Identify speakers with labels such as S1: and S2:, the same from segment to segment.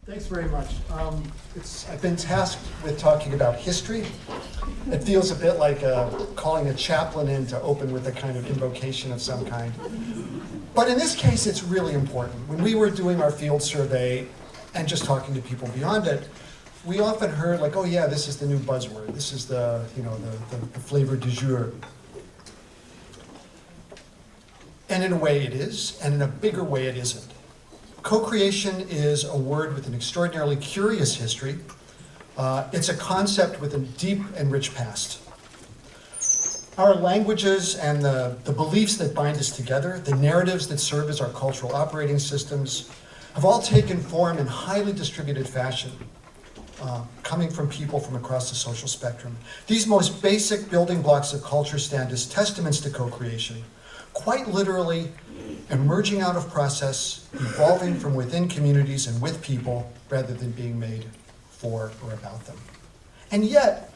S1: Thanks very much. I've been tasked with talking about history. It feels a bit like calling a chaplain in to open with a kind of invocation of some kind. But in this case, it's really important. When we were doing our field survey and just talking to people beyond it, we often heard like, oh yeah, this is the new buzzword. This is the flavor du jour. And in a way it is, and in a bigger way it isn't. Co-creation is a word with an extraordinarily curious history. It's a concept with a deep and rich past. Our languages and the beliefs that bind us together, the narratives that serve as our cultural operating systems, have all taken form in highly distributed fashion, coming from people from across the social spectrum. These most basic building blocks of culture stand as testaments to co-creation, quite literally emerging out of process, evolving from within communities and with people, rather than being made for or about them. And yet,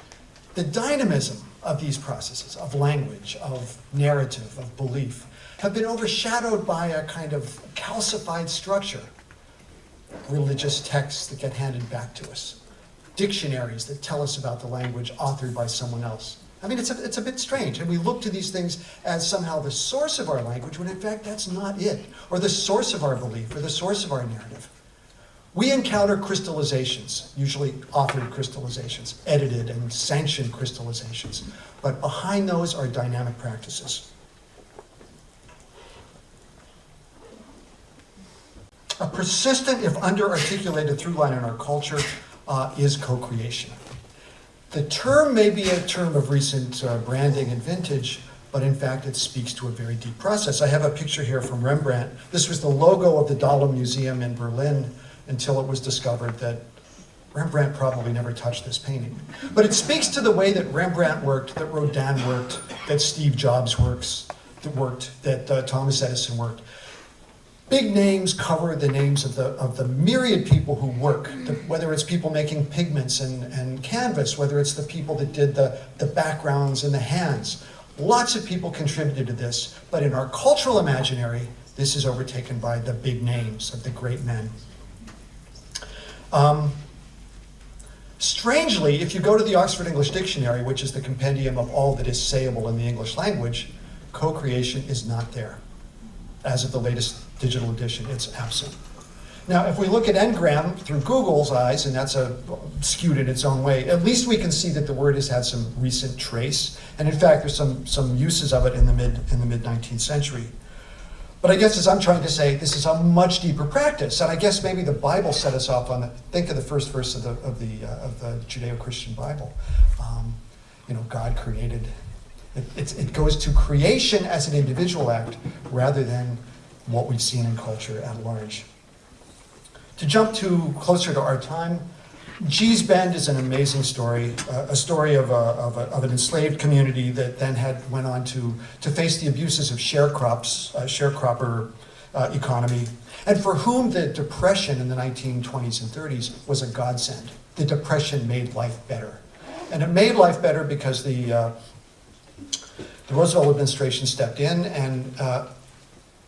S1: the dynamism of these processes, of language, of narrative, of belief, have been overshadowed by a kind of calcified structure. Religious texts that get handed back to us. Dictionaries that tell us about the language authored by someone else. I mean, it's a bit strange, and we look to these things as somehow the source of our language, when in fact that's not it, or the source of our belief, or the source of our narrative. We encounter crystallizations, usually authored crystallizations, edited and sanctioned crystallizations, but behind those are dynamic practices. A persistent, if under-articulated through line in our culture is co-creation. The term may be a term of recent branding and vintage, but in fact it speaks to a very deep process. I have a picture here from Rembrandt. This was the logo of the Dahlem Museum in Berlin until it was discovered that Rembrandt probably never touched this painting. But it speaks to the way that Rembrandt worked, that Rodin worked, that Steve Jobs worked, that Thomas Edison worked. Big names cover the names of the myriad people who work, whether it's people making pigments and canvas, whether it's the people that did the backgrounds and the hands. Lots of people contributed to this, but in our cultural imaginary, this is overtaken by the big names of the great men. Strangely, if you go to the Oxford English Dictionary, which is the compendium of all that is sayable in the English language, co-creation is not there. As of the latest digital edition, it's absent. Now, if we look at Ngram through Google's eyes, and that's skewed in its own way, at least we can see that the word has had some recent trace, and in fact, there's some uses of it in the mid 19th century. But I guess, as I'm trying to say, this is a much deeper practice, and I guess maybe the Bible set us off on think of the first verse of the Judeo-Christian Bible. God created. It goes to creation as an individual act rather than what we've seen in culture at large. To jump closer to our time, Gee's Bend is an amazing story, a story of an enslaved community that then went on to face the abuses of sharecropper economy, and for whom the Depression in the 1920s and 30s was a godsend. The Depression made life better. And it made life better because the Roosevelt administration stepped in and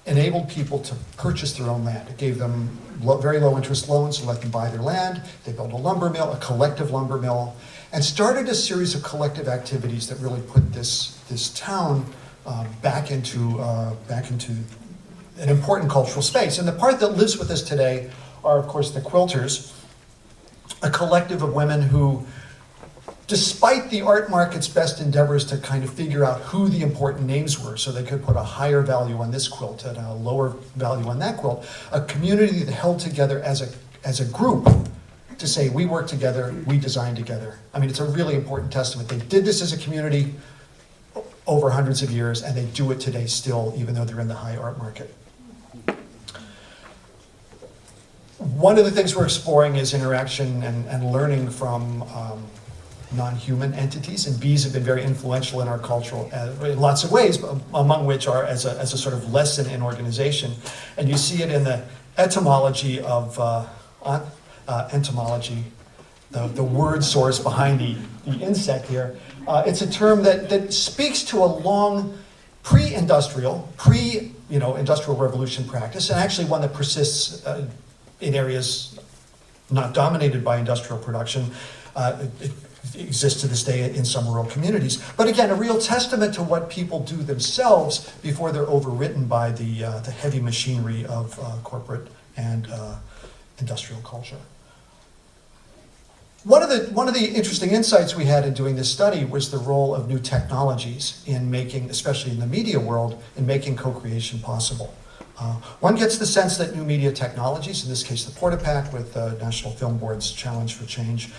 S1: enabled people to purchase their own land. It gave them very low interest loans to let them buy their land. They built a lumber mill, a collective lumber mill, and started a series of collective activities that really put this town back into an important cultural space. And the part that lives with us today are, of course, the Quilters, a collective of women who, despite the art market's best endeavors to kind of figure out who the important names were so they could put a higher value on this quilt and a lower value on that quilt, a community that held together as a group to say, we work together, we design together. I mean, it's a really important testament. They did this as a community over hundreds of years, and they do it today still, even though they're in the high art market. One of the things we're exploring is interaction and learning from non-human entities, and bees have been very influential in our culture in lots of ways, among which are as a sort of lesson in organization. And you see it in the etymology of entomology, the word source behind the insect here. It's a term that speaks to a long pre-industrial Industrial Revolution practice, and actually one that persists in areas not dominated by industrial production. It exists to this day in some rural communities. But again, a real testament to what people do themselves before they're overwritten by the heavy machinery of corporate and industrial culture. One of the interesting insights we had in doing this study was the role of new technologies in making, especially in the media world, in making co-creation possible. One gets the sense that new media technologies, in this case the Portapak with the National Film Board's Challenge for Change,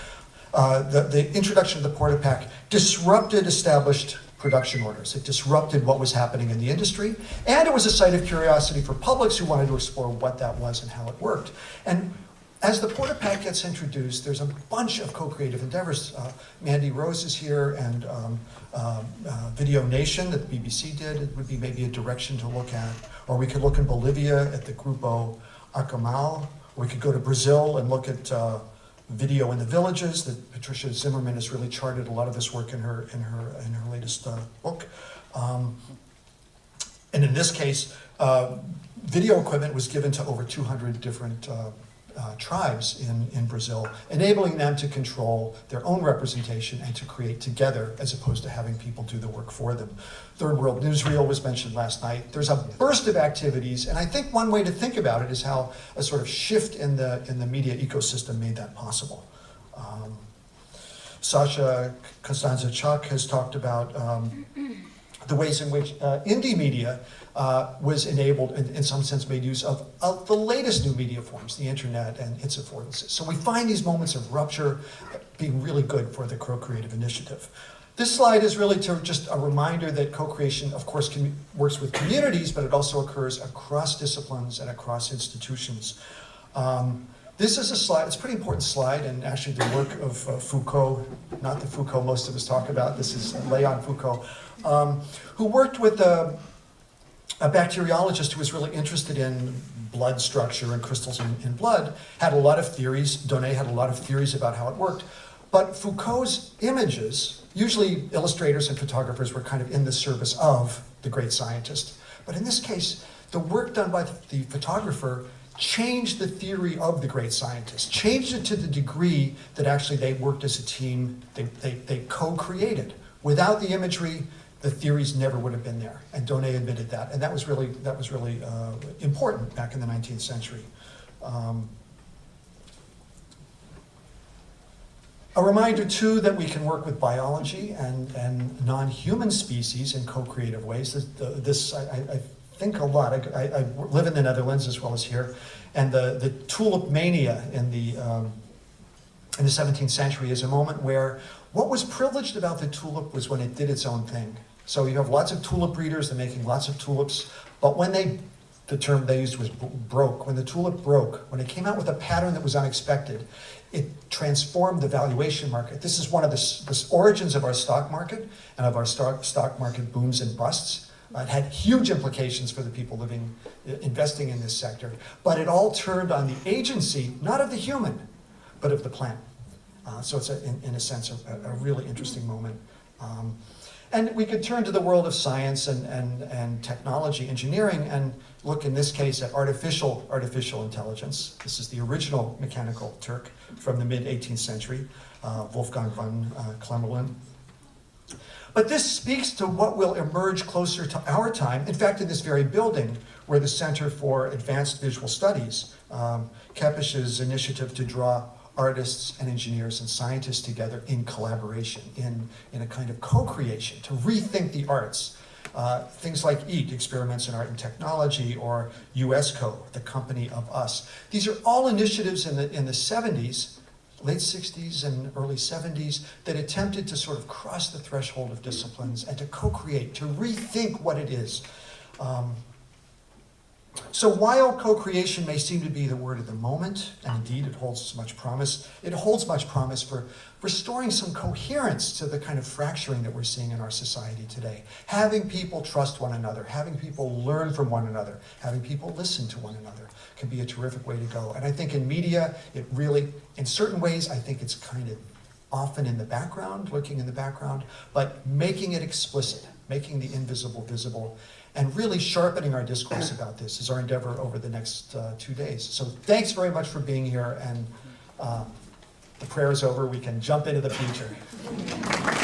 S1: the introduction of the Portapak disrupted established production orders. It disrupted what was happening in the industry, and it was a site of curiosity for publics who wanted to explore what that was and how it worked. And as the Portapak gets introduced, there's a bunch of co-creative endeavors. Mandy Rose is here, and Video Nation that the BBC did. It would be maybe a direction to look at. Or we could look in Bolivia at the Grupo Arcamal. Or we could go to Brazil and look at video in the villages. That Patricia Zimmerman has really charted a lot of this work in her latest book. And in this case, video equipment was given to over 200 different tribes in Brazil, enabling them to control their own representation and to create together as opposed to having people do the work for them. Third World Newsreel was mentioned last night. There's a burst of activities, and I think one way to think about it is how a sort of shift in the media ecosystem made that possible. Sasha Costanza-Chuck has talked about the ways in which indie media was enabled, in some sense made use of the latest new media forms, the internet and its affordances. So we find these moments of rupture being really good for the co-creative initiative. This slide is really just a reminder that co-creation, of course, works with communities, but it also occurs across disciplines and across institutions. This is a slide, it's a pretty important slide, and actually the work of Foucault, not the Foucault most of us talk about, this is Léon Foucault, who worked with a bacteriologist who was really interested in blood structure and crystals in blood, had a lot of theories. Donnet had a lot of theories about how it worked. But Foucault's images, usually illustrators and photographers were kind of in the service of the great scientist. But in this case, the work done by the photographer changed the theory of the great scientist, changed it to the degree that actually they worked as a team, they co-created. Without the imagery, the theories never would have been there, and Donnet admitted that, and that was really important back in the 19th century. A reminder too that we can work with biology and non-human species in co-creative ways. I think a lot. I live in the Netherlands as well as here, and the tulip mania in the 17th century is a moment where what was privileged about the tulip was when it did its own thing. So you have lots of tulip breeders, they're making lots of tulips, but when the term they used was broke, when the tulip broke, when it came out with a pattern that was unexpected, it transformed the valuation market. This is one of the origins of our stock market and of our stock market booms and busts. It had huge implications for the people investing in this sector, but it all turned on the agency, not of the human, but of the plant. So it's, in a sense, a really interesting moment. And we could turn to the world of science and technology, engineering, and look in this case at artificial intelligence. This is the original mechanical Turk from the mid-18th century, Wolfgang von Klemmerlin. But this speaks to what will emerge closer to our time. In fact, in this very building, where the Center for Advanced Visual Studies, Kepisch's initiative to draw artists and engineers and scientists together in collaboration, in a kind of co-creation, to rethink the arts. Things like EAT, Experiments in Art and Technology, or UNESCO, the Company of Us. These are all initiatives in the 70s, late 60s and early 70s, that attempted to sort of cross the threshold of disciplines and to co-create, to rethink what it is. So while co-creation may seem to be the word of the moment, and indeed it holds much promise for restoring some coherence to the kind of fracturing that we're seeing in our society today. Having people trust one another, having people learn from one another, having people listen to one another can be a terrific way to go. And I think in media, it really, in certain ways, I think it's kind of often in the background, lurking in the background, but making it explicit, making the invisible visible, and really sharpening our discourse about this is our endeavor over the next 2 days. So thanks very much for being here, and The prayer is over. We can jump into the future.